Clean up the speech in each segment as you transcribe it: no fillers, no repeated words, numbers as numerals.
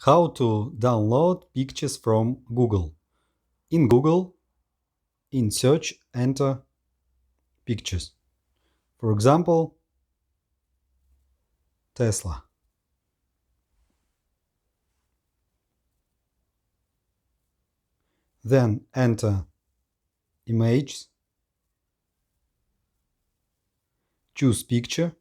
How to download pictures from Google. In Google, in search, enter pictures. For example, Tesla. Then enter images, choose picture,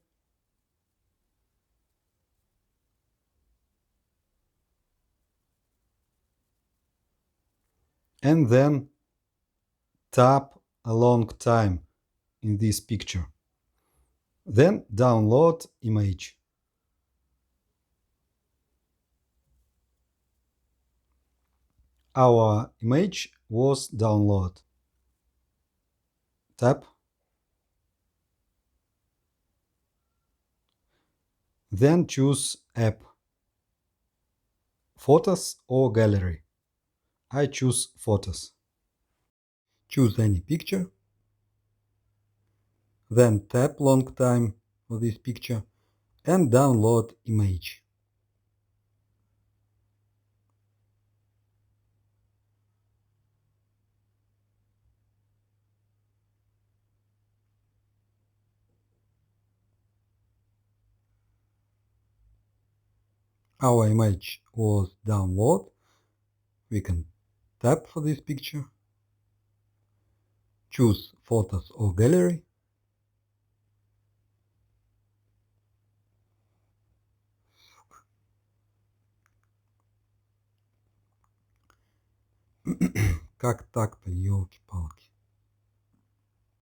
and then tap a long time in this picture. Then download image. Our image was downloaded. Tap. Then choose app, photos or gallery. I choose photos. Choose any picture. Then tap long time for this picture and download image. Our image was downloaded. We can tap for this picture, choose photos or gallery, как так-то, елки-палки.